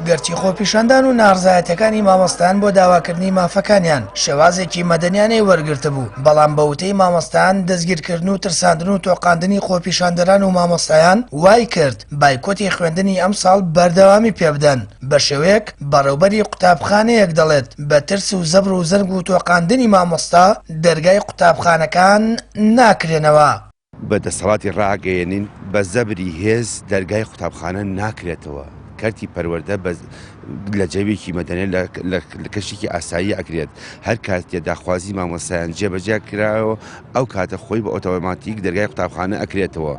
گەرچی خۆپیشاندان و ناڕزایەتەکانی مامۆستایان بۆ داواکردنی مافەکانیان شێوازێکی مەدەنیانەی وەرگرتە بوو، بەڵام بەوتەی مامۆستایان دەستگیرکردن و ترساندن و تۆقاندنی خۆپیشاندەران و مامۆستایان وای کرد بایکۆتی خوێندنی ئەم ساڵ بەردەوامی پێبدەن، بە شێوەیەک بەڕێوەبەری قوتابخانەیەک دەڵێت بە ترس و زەبر و زەرگ و تۆقاندنی مامۆستا دەرگای قوتابخانەکان ناکرێنەوە. بەدەسەڵاتی ڕاگەیەنین بە زەبری هێز دەرگای قوتابخانە ناکرێتەوە. کارتی پەروەردە لە جێوێکی مەدەنێ لە کەشێکی ئاسایی ئەکرێت. هەر کاتێ داخوازی مامۆستایان جێبەجێ کرایەوە ئەو کاتە خۆی بە ئۆتۆماتیک دەرگای قوتابخانە ئەکرێتەوە.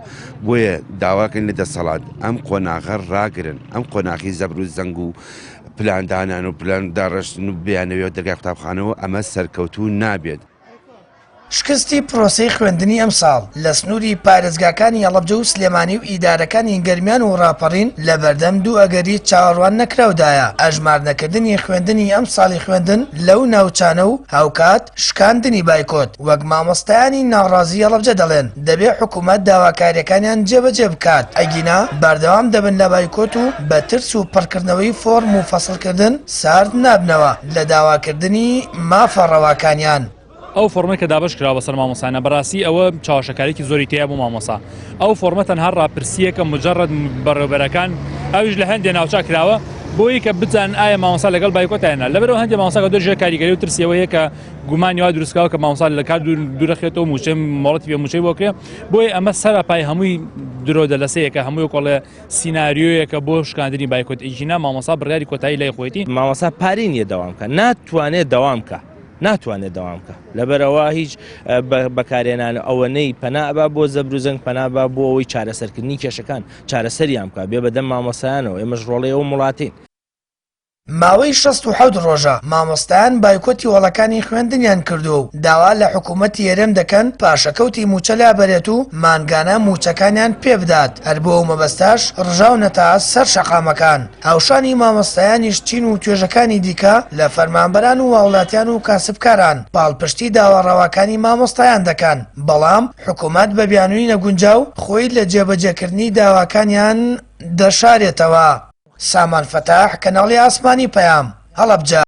بۆیە داواکەن لە دەسەڵات ئەم قۆناغە ڕاگرن، ئەم قۆناغی زەبر و زەنگ و پلاندانان و پلان داڕشتن و بیانەوێت دەرگای قوتابخانەوە ئەمە سەرکەوتوو نابێت. شکستی پرۆسەی خوێندنی ئەم ساڵ لە سنووری پارێزگاکانی هەڵەبجە و سلێمانی و ئیدارەکانی گەرمیان و ڕاپەڕین لە بەردەم دوو ئەگەری چاوەڕوان نەکراودایە. ئەژمارنەکردنی خوێندنی ئەم ساڵی خوێندن لەو ناوچانە و هاوکات شکاندنی بایکۆت، وەک مامۆستایانی ناڕازی هەڵەبجە دەڵێن دەبێ حکوومەت داواکاریەکانیان جێبەجێ بکات، ئەگینا بەردەوام دەبن لە بایکۆت و بە ترس و پڕکردنەوەی فۆرم و فەسڵکردن سارد نابنەوە لە داواکردنی مافە ڕەواکانیان. ئەو فۆرمەی کە دابش کراوە بەسەر مامۆسایانە بەڕاستی ئەوە چاوەشەکارێکی زۆری تەیە بۆ مامۆسا. ئەو فۆرمە تەنها ڕاپرسیەکە مجەڕەد بەڕێوەبەرەکان ئەویش لە هەندێک ناوچا کراوە بۆی کە بزانن ئایا مامۆسا لەگەڵ بایکۆتایەنە. لەبەرەوە هەندێک مامۆسا دۆژێ کاریگەری و ترسیەوە هەیە کە گومانی وا دروستکراوە کە مامۆسا لە کار دوورەخێتەوە موچەی مۆڵەتی پێ موچەی بۆ کرێ. بۆی ئەمە سەرپای هەمووی درۆ دەلەسەیەکە هەمووی کۆڵێ سیناریۆیەکە بۆ شکاندنی بایکۆت. ئیژینا مامۆسا بڕیاری کۆتایی لای خۆیەتی. مامۆسا پارەی نییە دەوام کە ناتوانێت دەوام کە. ناتوانێت دەوام کە لەبەرەوە هیچ بەکارێنان ئەوەنەی پەنابا بۆ زەبر و زەنگ پەنابا بۆ ئەوەی چارەسەرکردنی کێشەکان چارەسەریان بکە بێ بەدەم مامۆسایانەوە. ئێمەش ڕۆڵەی ئەو وڵاتین. ماوەی 67 ڕۆژە مامۆستایان بایکۆتی وەڵەکانی خوێندنیان کردو و داوا لە حکوومەتی هێرێم دەکەن پاشەکەوتی موچە لابەرێت و مانگانە موچەکانیان پێبدات. هەر بۆ ئەو مەبەستاش ڕژاونەتە سەر شەقامەکان. هاوشانی مامۆستایانیش چین و توێژەکانی دیکە لە فەرمانبەران و وڵاتیان و کاسبکاران پاڵپشتی داواڕەواکانی مامۆستایان دەکەن، بەڵام حکوومەت بە بیانووی نەگونجاو خۆی لە جێبەجێکردنی داواکانیان دەشارێتەوە. سامان فەتاح، کەناڵی ئاسمانی پەیام، هەڵەبجە.